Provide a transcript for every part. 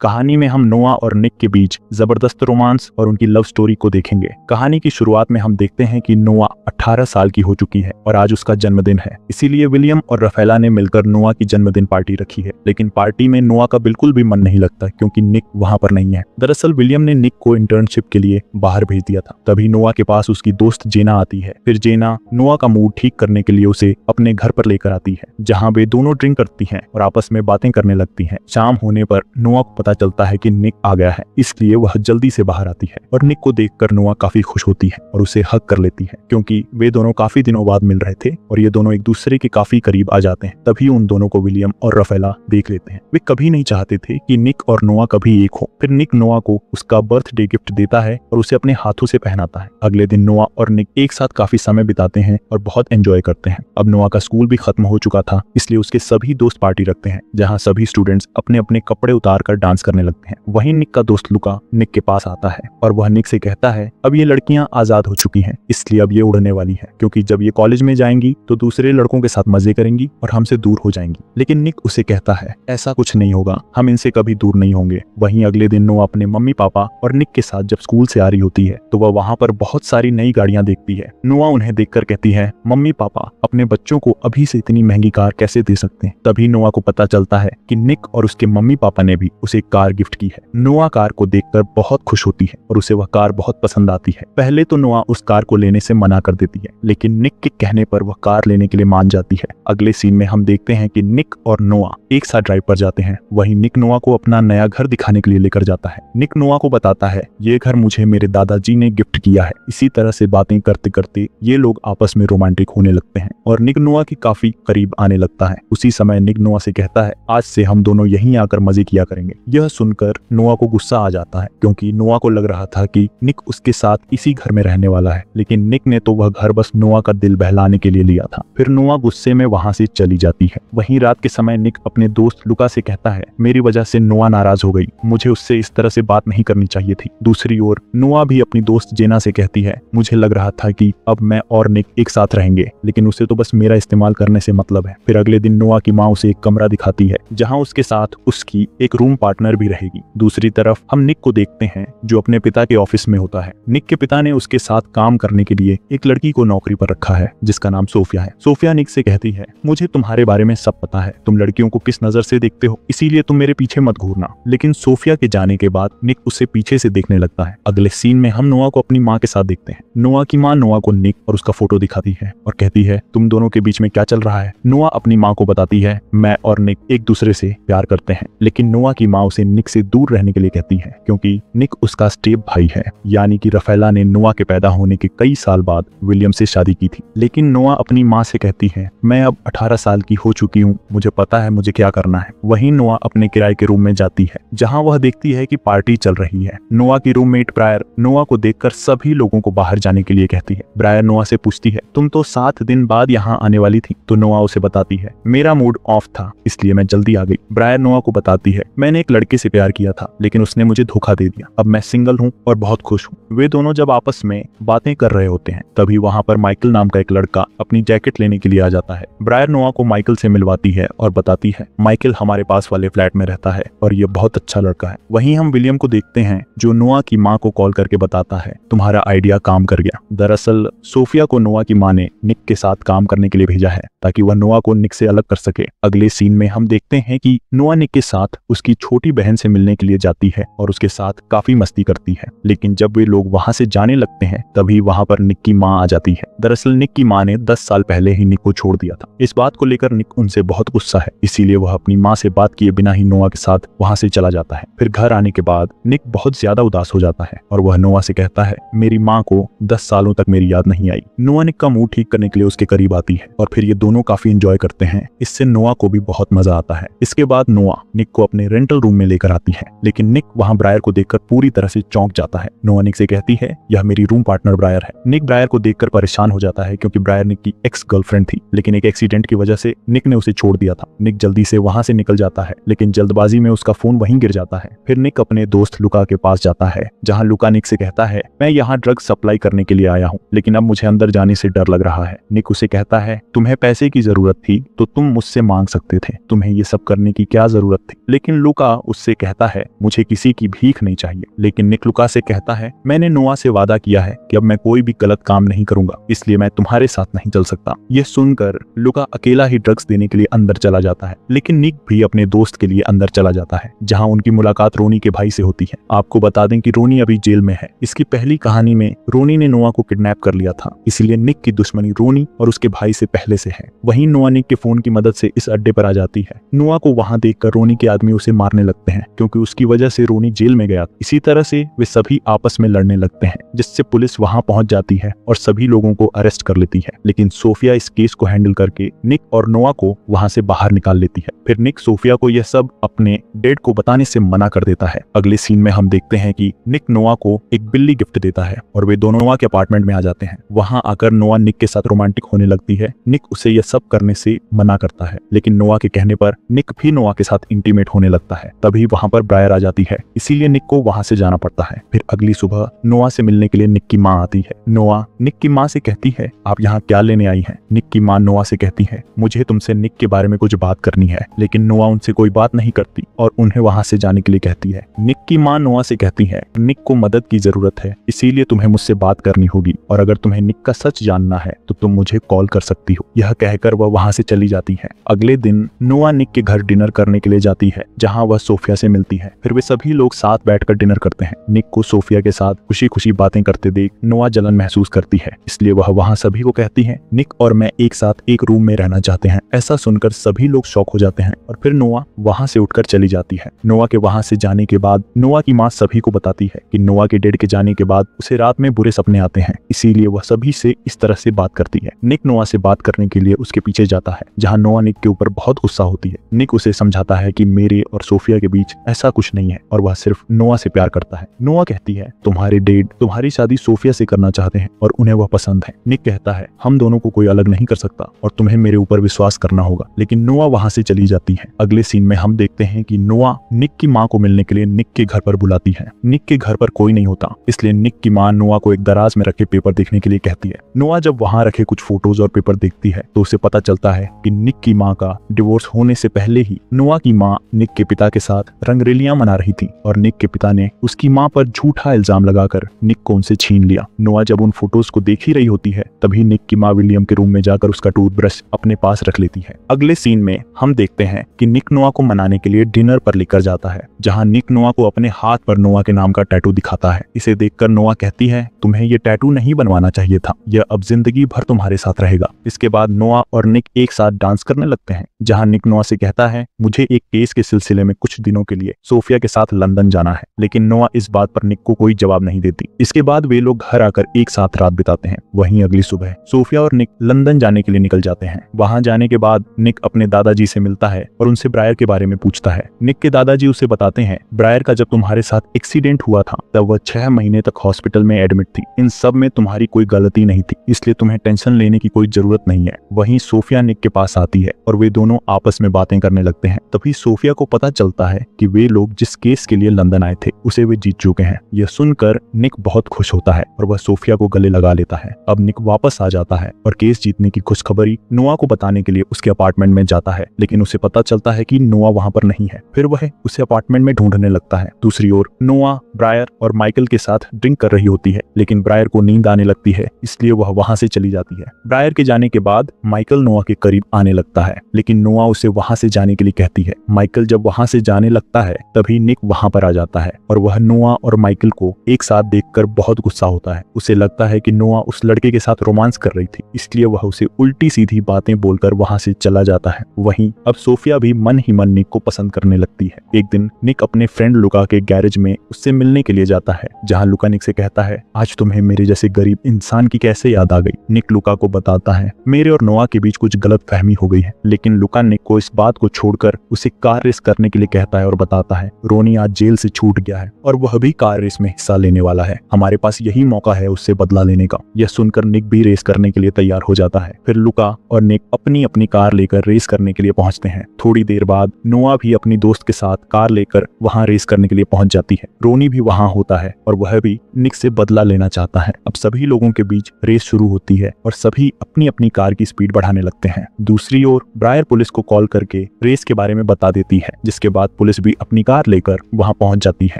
कहानी में हम नोआ और निक के बीच जबरदस्त रोमांस और उनकी लव स्टोरी को देखेंगे। कहानी की शुरुआत में हम देखते हैं कि नोआ 18 साल की हो चुकी है और आज उसका जन्मदिन है। इसीलिए विलियम और रफेला ने मिलकर नोआ की जन्मदिन पार्टी रखी है। लेकिन पार्टी में नोआ का बिल्कुल भी मन नहीं लगता क्योंकि निक वहां पर नहीं है। दरअसल विलियम ने निक को इंटर्नशिप के लिए बाहर भेज दिया था। तभी नोआ के पास उसकी दोस्त जेना आती है। फिर जेना नोआ का मूड ठीक करने के लिए उसे अपने घर पर लेकर आती है, जहाँ वे दोनों ड्रिंक करती हैं और आपस में बातें करने लगती हैं। शाम होने पर नोआ को पता चलता है कि निक आ गया है, इसलिए वह जल्दी से बाहर आती है और निक को देखकर नोआ काफी खुश होती है और उसे हग कर लेती है, क्योंकि वे दोनों काफी दिनों बाद मिल रहे थे और ये दोनों एक दूसरे के काफी करीब आ जाते हैं। तभी उन दोनों को विलियम और रफेला देख लेते हैं। वे कभी नहीं चाहते थे कि निक और नोआ कभी एक हो। फिर निक नोआ को उसका बर्थडे गिफ्ट देता है और उसे अपने हाथों से पहनाता है। अगले दिन नोआ और निक एक साथ काफी समय बिताते हैं और बहुत एंजॉय करते हैं। अब नोआ का स्कूल भी खत्म हो चुका था, इसलिए उसके सभी दोस्त पार्टी रखते हैं, जहाँ सभी स्टूडेंट्स अपने अपने कपड़े उतार कर डांस करने लगते हैं। वहीं निक का दोस्त लुका निक के पास आता है और वह निक से कहता है अब ये लड़कियां आजाद हो चुकी हैं, इसलिए अब ये उड़ने वाली है, क्योंकि जब ये कॉलेज में जाएंगी तो दूसरे लड़कों के साथ मजे करेंगी और हमसे दूर हो जाएंगी। लेकिन निक उसे कहता है ऐसा कुछ नहीं होगा, हम इनसे कभी दूर नहीं होंगे। वहीं अगले दिन नोआ अपने मम्मी पापा और निक के साथ जब स्कूल से आ रही होती है तो वह वहाँ पर बहुत सारी नई गाड़ियां देखती है। नोआ उन्हें देखकर कहती है मम्मी पापा अपने बच्चों को अभी से इतनी महंगी कार कैसे दे सकते हैं। तभी नोआ को पता चलता है कि निक और उसके मम्मी पापा ने भी उसे कार गिफ्ट की है। नोआ कार को देखकर बहुत खुश होती है और उसे वह कार बहुत पसंद आती है। पहले तो नोआ उस कार को लेने से मना कर देती है, लेकिन निक के कहने पर वह कार लेने के लिए मान जाती है। अगले सीन में हम देखते हैं कि निक और नोआ एक साथ ड्राइव पर जाते हैं। वहीं निक नोआ को अपना नया घर दिखाने के लिए लेकर जाता है। निक नोआ को बताता है ये घर मुझे मेरे दादाजी ने गिफ्ट किया है। इसी तरह से बातें करते करते ये लोग आपस में रोमांटिक होने लगते हैं और निक नोआ के काफी करीब आने लगता है। उसी समय निक नोआ से कहता है आज से हम दोनों यहीं आकर मजे किया करेंगे। यह सुनकर नोआ को गुस्सा आ जाता है, क्योंकि नोआ को लग रहा था कि निक उसके साथ इसी घर में रहने वाला है, लेकिन निक ने तो वह घर बस नोआ का दिल बहलाने के लिए लिया था। फिर नोआ गुस्से में वहां से चली जाती है। वहीं रात के समय निक अपने दोस्त लुका से कहता है मेरी वजह से नोआ नाराज हो गई, मुझे उससे इस तरह से बात नहीं करनी चाहिए थी। दूसरी ओर नोआ भी अपनी दोस्त जेना से कहती है मुझे लग रहा था कि अब मैं और निक एक साथ रहेंगे, लेकिन उसे तो बस मेरा इस्तेमाल करने से मतलब है। फिर अगले दिन नोआ की माँ उसे एक कमरा दिखाती है जहाँ उसके साथ उसकी एक रूम पार्टनर भी रहेगी। दूसरी तरफ हम निक को देखते हैं जो अपने पिता के ऑफिस में होता है। निक के पिता ने उसके साथ काम करने के लिए एक लड़की को नौकरी पर रखा है जिसका नाम सोफिया है। सोफिया निक से कहती है मुझे तुम्हारे बारे में सब पता है, तुम लड़कियों को किस नजर से देखते हो, इसीलिए तुम मेरे पीछे मत घूरना। लेकिन सोफिया के जाने के बाद निक उसे पीछे से देखने लगता है। अगले सीन में हम नोआ को अपनी माँ के साथ देखते हैं। नोआ की माँ नोआ को निक और उसका फोटो दिखाती है और कहती है तुम दोनों के बीच में क्या चल रहा है। नोआ अपनी माँ को बताती है मैं और निक एक दूसरे से प्यार करते हैं, लेकिन नोआ की माँ उसे निक से दूर रहने के लिए कहती है, क्योंकि निक उसका स्टेप भाई है। यानी कि रफेला ने नोआ के पैदा होने के कई साल बाद विलियम से शादी की थी। लेकिन नोआ अपनी माँ से कहती है मैं अब 18 साल की हो चुकी हूँ, मुझे पता है मुझे क्या करना है। वहीं नोआ अपने किराए के रूम में जाती है जहाँ वह देखती है कि पार्टी चल रही है। नोआ की रूममेट ब्रायर नोआ को देखकर सभी लोगों को बाहर जाने के लिए कहती है। ब्रायर नोआ से पूछती है तुम तो 7 दिन बाद यहाँ आने वाली थी। तो नोआ उसे बताती है मेरा मूड ऑफ था इसलिए मैं जल्दी आ गई। ब्रायर नोआ को बताती है मैंने एक लड़के से प्यार किया था, लेकिन उसने मुझे धोखा दे दिया। अब मैं सिंगल हूँ और बहुत खुश हूँ। वे दोनों जब आपस में बातें कर रहे होते हैं तभी वहाँ पर माइकल नाम का एक लड़का अपनी जैकेट लेने के लिए आ जाता है। ब्रायर नोआ को माइकल से मिलवाती है और बताती है माइकल हमारे पास वाले फ्लैट में रहता है और ये बहुत अच्छा लड़का है। वहीं हम विलियम को देखते हैं जो नोआ की माँ को कॉल करके बताता है तुम्हारा आइडिया काम कर गया। दरअसल सोफिया को नोआ की माँ ने निक के साथ काम करने के लिए भेजा है ताकि वह नोआ को निक से अलग कर सके। अगले सीन में हम देखते हैं कि नोआ निक के साथ उसकी छोटी बहन से मिलने के लिए जाती है और उसके साथ काफी मस्ती करती है। लेकिन जब वे लोग वहां से जाने लगते हैं तभी वहां पर निक की माँ आ जाती है। दरअसल निक की माँ ने 10 साल पहले ही निक को छोड़ दिया था। इस बात को लेकर निक उनसे बहुत गुस्सा है, इसीलिए वह अपनी माँ से बात किए बिना ही नोआ के साथ वहां से चला जाता है। फिर घर आने के बाद निक बहुत ज्यादा उदास हो जाता है और वह नोआ से कहता है मेरी माँ को 10 सालों तक मेरी याद नहीं आई। नोआ निक का मूड ठीक करने के लिए उसके करीब आती है और फिर ये दोनों काफी एंजॉय करते हैं। इससे नोआ को भी बहुत मजा आता है। इसके बाद नोआ निक को अपने रेंटल रूम में लेकर आती है, लेकिन निक वहां ब्रायर को देखकर पूरी तरह से चौंक जाता है। नोआ निक से कहती है यह मेरी रूम पार्टनर ब्रायर है। निक ब्रायर को देखकर परेशान हो जाता है क्योंकि ब्रायर निक की एक्स गर्लफ्रेंड थी, लेकिन एक एक्सीडेंट की वजह से निक ने उसे छोड़ दिया था। निक जल्दी से वहां से निकल जाता है, लेकिन जल्दबाजी में उसका फोन वहीं गिर जाता है। फिर निक अपने दोस्त लुका के पास जाता है जहाँ लुका निक से कहता है मैं यहाँ ड्रग सप्लाई करने के लिए आया हूँ, लेकिन अब मुझे अंदर जाने से डर लग रहा है। निक उसे कहता है तुम्हें पैसे की जरूरत थी तो तुम मुझसे मांग सकते थे, तुम्हें ये सब करने की क्या जरूरत थी। लेकिन लुका उससे कहता है मुझे किसी की भीख नहीं चाहिए, लेकिन निक लुका से कहता है मैंने नोआ से वादा किया है कि अब मैं कोई भी गलत काम नहीं करूंगा, इसलिए मैं तुम्हारे साथ नहीं चल सकता। यह सुनकर लुका अकेला ही ड्रग्स देने के लिए अंदर चला जाता है, लेकिन निक भी अपने दोस्त के लिए अंदर चला जाता है, जहां उनकी मुलाकात रोनी के भाई से होती है। आपको बता दें कि रोनी अभी जेल में है। इसकी पहली कहानी में रोनी ने नोआ को किडनैप कर लिया था, इसीलिए निक की दुश्मनी रोनी और उसके भाई से पहले से है। वहीं नोआ निक के फोन की मदद से इस अड्डे पर आ जाती है। नोआ को वहां देखकर रोनी के आदमी उसे मारने लगते हैं, क्योंकि उसकी वजह से रोनी जेल में गया। इसी तरह से वे सभी आपस में लड़ने लगते हैं, जिससे पुलिस वहां पहुंच जाती है और सभी लोगों को अरेस्ट कर लेती है। लेकिन सोफिया इस केस को हैंडल करके निक और नोआ को वहां से बाहर निकाल लेती है। फिर निक सोफिया को यह सब अपने डेड को बताने से मना कर देता है। अगले सीन में हम देखते हैं कि निक नोआ को एक बिल्ली गिफ्ट देता है और वे दोनों नोआ के अपार्टमेंट में आ जाते हैं। वहां आकर नोआ निक के साथ रोमांटिक होने लगती है। निक उसे यह सब करने से मना करता है, लेकिन नोआ के कहने पर निक भी नोआ के साथ इंटीमेट होने लगता है। तभी वहां पर ब्रायर आ जाती है, इसीलिए निक को वहां से जाना पड़ता है। फिर अगली सुबह नोआ से मिलने के लिए निक की माँ आती है। नोआ निक की माँ से कहती है आप यहाँ क्या लेने आई हैं? निक की माँ नोआ से कहती है मुझे तुमसे निक के बारे में कुछ बात करनी है, लेकिन नोआ उनसे कोई बात नहीं करती और उन्हें वहां से जाने के लिए कहती है। निक की माँ नोआ से कहती है निक को मदद की जरूरत है, इसीलिए तुम्हें मुझसे बात करनी होगी, और अगर तुम्हें निक का सच जानना है तो तुम मुझे कॉल कर सकती हो। यह कहकर वह वहां से चली जाती है। अगले दिन नोआ निक के घर डिनर करने के लिए जाती है, जहां वह सोफिया से मिलती है। फिर वे सभी लोग साथ बैठकर डिनर करते हैं। निक को सोफिया के साथ खुशी खुशी बातें करते देख नोआ जलन महसूस करती है, इसलिए वह वहां सभी को कहती है निक और मैं एक साथ एक रूम में रहना चाहते हैं। ऐसा सुनकर सभी लोग शॉक हो जाते हैं और फिर नोआ वहां से उठकर चली जाती है। नोआ के वहां से जाने के बाद नोआ की माँ सभी को बताती है कि नोआ के डेड के जाने के बाद उसे रात में बुरे सपने आते हैं, इसीलिए वह सभी से इस तरह से बात करती है। निक नोआ से बात करने के लिए उसके पीछे जाता है, जहां नोआ निक के ऊपर बहुत गुस्सा होती है। निक उसे समझाता है कि मेरे और सोफिया के बीच ऐसा कुछ नहीं है और वह सिर्फ नोआ से प्यार करता है। नोआ कहती है तुम्हारे डेड तुम्हारी शादी सोफिया से करना चाहते हैं और उन्हें वह पसंद है। निक कहता है हम दोनों को कोई अलग नहीं कर सकता और तुम्हें मेरे ऊपर विश्वास करना होगा, लेकिन नोआ वहां से चली जाती है। अगले सीन में हम देखते हैं कि नोआ निक की माँ को मिलने के लिए निक के घर पर बुलाती है। निक के घर पर कोई नहीं होता, इसलिए निक की माँ नोआ को एक दराज में रखे पेपर देखने के लिए कहती है। नोआ जब वहां रखे कुछ फोटोज और पेपर देखती है तो उसे पता चलता है कि निक की माँ का डिवोर्स होने से पहले ही नोआ की माँ निक के पिता के साथ रंगरेलियां मना रही थी और निक के पिता ने उसकी माँ पर झूठा इल्जाम लगाकर निक को उनसे छीन लिया। नोआ जब उन फोटोज को देख ही रही होती है तभी निक की माँ विलियम के रूम में जाकर उसका टूथब्रश अपने पास रख लेती है। अगले सीन में हम देखते हैं कि निक नोआ को मनाने के लिए डिनर पर लेकर जाता है, जहां निक नोआ को अपने हाथ पर नोआ के नाम का टैटू दिखाता है। इसे देखकर नोआ कहती है तुम्हें ये टैटू नहीं बनवाना चाहिए था, यह अब जिंदगी भर तुम्हारे साथ रहेगा। इसके बाद नोआ और निक एक साथ डांस करने लगते हैं, जहां निक नोआ से कहता है मुझे एक केस के सिलसिले में कुछ दिनों के लिए सोफिया के साथ लंदन जाना है, लेकिन नोआ इस बात पर निक को कोई जवाब नहीं देती। इसके बाद वे लोग घर आकर एक साथ रात बिताते हैं। वहीं अगली सुबह सोफिया और निक लंदन जाने के लिए निकल जाते हैं। वहां जाने के बाद निक अपने दादाजी से मिलता है और उनसे ब्रायर के बारे में पूछता है। निक के दादाजी उसे बताते हैं ब्रायर का जब तुम्हारे साथ एक्सीडेंट हुआ था तब वह 6 महीने तक हॉस्पिटल में एडमिट थी। इन सब में तुम्हारी कोई गलती नहीं थी, इसलिए तुम्हें टेंशन लेने की कोई जरूरत नहीं है। वहीं सोफिया निक के पास आती है और वे दोनों आपस में बातें करने लगते हैं। तभी सोफिया को पता चलता है कि वे लोग जिस केस के लिए लंदन आए थे उसे वे जीत चुके हैं। यह सुनकर निक बहुत खुश होता है और वह सोफिया को गले लगा लेता है। अब निक वापस आ जाता है और केस जीतने की खुशखबरी नोआ को बताने के लिए उसके अपार्टमेंट में जाता है, लेकिन उसे पता चलता है कि नोआ वहां पर नहीं है। फिर वह उसे अपार्टमेंट में ढूंढने लगता है। दूसरी ओर नोआ ब्रायर और माइकल के साथ ड्रिंक कर रही होती है, लेकिन ब्रायर को नींद आने लगती है, इसलिए वह वहां से चली जाती है। ब्रायर के जाने के बाद माइकल नोआ के करीब आने लगता है, लेकिन नोआ उसे वहां से जाने के लिए कहती है। माइकल जब वहां से जाने लगता है तभी निक वहां पर आ जाता है और वह नोआ और माइकल को एक साथ देखकर बहुत गुस्सा होता है। उसे लगता है कि नोआ उस लड़के के साथ रोमांस कर रही थी, इसलिए वह उसे उल्टी सीधी बातें बोलकर वहां से चला जाता है। वहीं अब सोफिया भी मन ही मन निक को पसंद करने लगती है। एक दिन निक अपने फ्रेंड लुका के गैरेज में उससे मिलने के लिए जाता है, जहां लुका निक से कहता है आज तुम्हें मेरे जैसे गरीब इंसान की कैसे याद आ गई। निक लुका को बताता है मेरे और नोआ के बीच कुछ गलत फहमी हो गई है, लेकिन लुका निक को इस बात को छोड़कर उसे कार रेस करने के लिए कहता है और बताता है रोनी आज जेल से छूट गया है और वह भी कार रेस में हिस्सा लेने वाला है, हमारे पास यही मौका है उससे बदला लेने का। यह सुनकर निक भी रेस करने के लिए तैयार हो जाता है। फिर लुका और निक अपनी अपनी कार लेकर रेस करने के लिए पहुंचते हैं। थोड़ी देर बाद नोआ भी अपनी दोस्त के साथ कार लेकर वहां रेस करने के लिए पहुंच जाती है। रोनी भी वहां होता है और वह भी निक से बदला लेना चाहता है। अब सभी लोगों के बीच रेस शुरू होती है और सभी अपनी अपनी कार की स्पीड बढ़ाने लगते हैं। दूसरी ओर ब्रायर पुलिस को कॉल करके रेस के बारे में बता देती है, जिसके बाद पुलिस भी अपनी कार लेकर वहां पहुंच जाती है,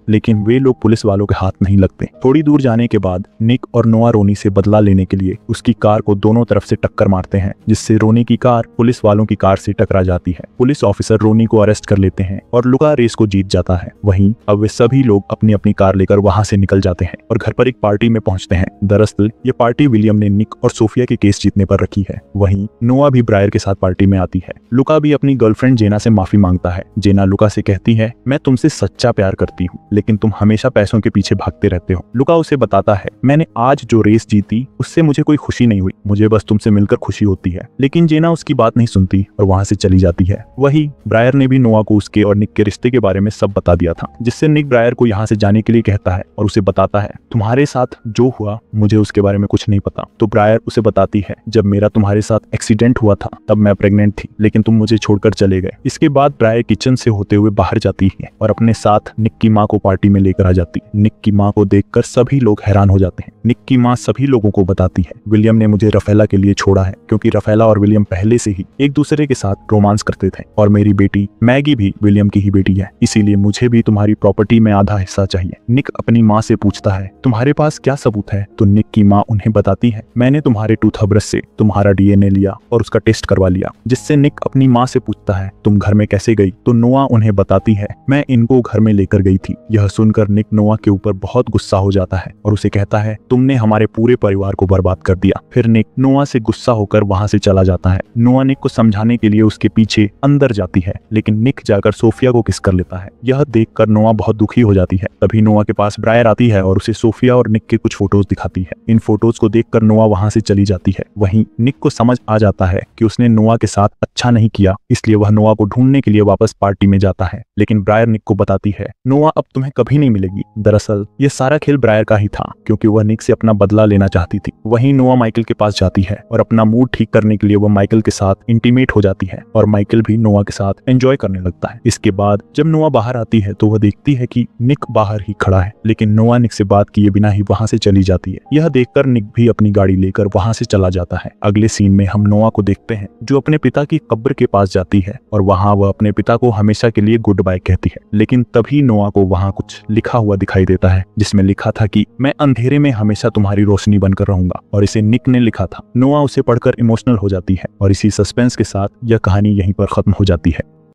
लेकिन वे लोग पुलिस वालों के हाथ नहीं लगते। थोड़ी दूर जाने के बाद निक और नोआ रोनी से बदला लेने के लिए उसकी कार को दोनों तरफ से टक्कर मारते हैं, जिससे रोनी की कार पुलिस वालों की कार से टकरा जाती है। पुलिस ऑफिसर रोनी को अरेस्ट कर लेते हैं और लुका रेस को जीत जाता है। वहीं अब वे सभी लोग अपनी अपनी कार लेकर वहां से निकल जाते हैं और घर पर एक पार्टी में पहुंचते हैं। दरअसल ये पार्टी विलियम ने निक और सोफिया के केस जीतने पर रखी है। वहीं नोआ भी ब्रायर के साथ पार्टी में आती है। लुका भी अपनी गर्लफ्रेंड जेना से माफी मांगता है। जेना लुका से कहती है, मैं तुमसे सच्चा प्यार करती हूँ, लेकिन तुम हमेशा पैसों के पीछे भागते रहते हो। लुका उसे बताता है, मैंने आज जो रेस जीती उससे मुझे कोई खुशी नहीं हुई, मुझे बस तुमसे मिलकर खुशी होती है। लेकिन जेना उसकी बात नहीं सुनती और वहां से चली जाती है। वही ब्रायर ने भी नोआ को उसके और निक के रिश्ते के बारे में सब बता दिया था, जिससे निक ब्रायर को यहाँ से जाने के लिए कहता है और उसे बताता है, तुम्हारे साथ जो हुआ मुझे उसके बारे में कुछ नहीं पता। तो ब्रायर उसे बताती है, जब मेरा तुम्हारे साथ एक्सीडेंट हुआ था तब मैं प्रेग्नेंट थी, लेकिन तुम मुझे छोड़कर चले गए। इसके बाद ब्रायर किचन से होते हुए बाहर जाती है और अपने साथ निक की माँ को पार्टी में लेकर आ जाती है। निक की माँ को देखकर सभी लोग हैरान हो जाते हैं। निक की माँ सभी लोगों को बताती है, विलियम ने मुझे रफेला के लिए छोड़ा है, क्योंकि रफेला और विलियम पहले से ही एक दूसरे के साथ रोमांस करते थे और मेरी बेटी मैगी भी विलियम की ही बेटी है, इसीलिए मुझे भी तुम्हारी प्रॉपर्टी में आधा हिस्सा चाहिए। निक अपनी माँ से पूछता है, तुम्हारे पास क्या सबूत है? तो निक की माँ उन्हें बताती है, मैंने तुम्हारे टूथब्रश से तुम्हारा डीएनए लिया और उसका टेस्ट करवा लिया। जिससे निक अपनी माँ से पूछता है, तुम घर में कैसे गई? तो नोआ उन्हें बताती है, मैं इनको घर में लेकर गई थी। यह सुनकर निक नोआ के ऊपर बहुत गुस्सा हो जाता है और उसे कहता है, तुमने हमारे पूरे परिवार को बर्बाद कर दिया। फिर निक नोआ से गुस्सा होकर वहां से चला जाता है। नोआ निक को समझाने के लिए उसके पीछे अंदर जाती है, लेकिन निक जाकर सोफिया को किस कर लेता है। यह देखकर नोआ बहुत दुखी हो जाती है। तभी नोआ के पास ब्रायर आती है और उसे सोफिया और निक के कुछ फोटोज दिखाती है। इन फोटोज को देखकर नोआ वहां से चली जाती है। वहीं निक को समझ आ जाता है कि उसने नोआ के साथ अच्छा नहीं किया, इसलिए वह नोआ को ढूंढने के लिए वापस पार्टी में जाता है। लेकिन ब्रायर निक को बताती है, नोआ अब तुम्हें कभी नहीं मिलेगी। दरअसल ये सारा खेल ब्रायर का ही था, क्योंकि वह निक से अपना बदला लेना चाहती थी। वहीं नोआ माइकल के पास जाती है और अपना मूड ठीक करने के लिए वह माइकल के साथ इंटीमेट हो जाती है और माइकल भी नोआ के साथ एंजॉय करने लगता है। इसके बाद जब नोआ बाहर आती है तो वह देखती है कि निक बाहर ही खड़ा है, लेकिन नोआ निक से बात किए बिना ही वहां से चली जाती है। यह देखकर निक भी अपनी गाड़ी लेकर वहां से चला जाता है। अगले सीन में हम नोआ को देखते हैं जो अपने पिता की कब्र के पास जाती है और वहां वह अपने पिता को हमेशा के लिए गुड बाय कहती है। लेकिन तभी नोआ को वहां कुछ लिखा हुआ दिखाई देता है, जिसमें लिखा था कि मैं अंधेरे में हमेशा तुम्हारी रोशनी बनकर रहूंगा, और इसे निक ने लिखा था। नोआ उसे पढ़कर इमोशनल हो जाती है और इसी सस्पेंस के साथ यह कहानी यहीं पर खत्म हो जाती है।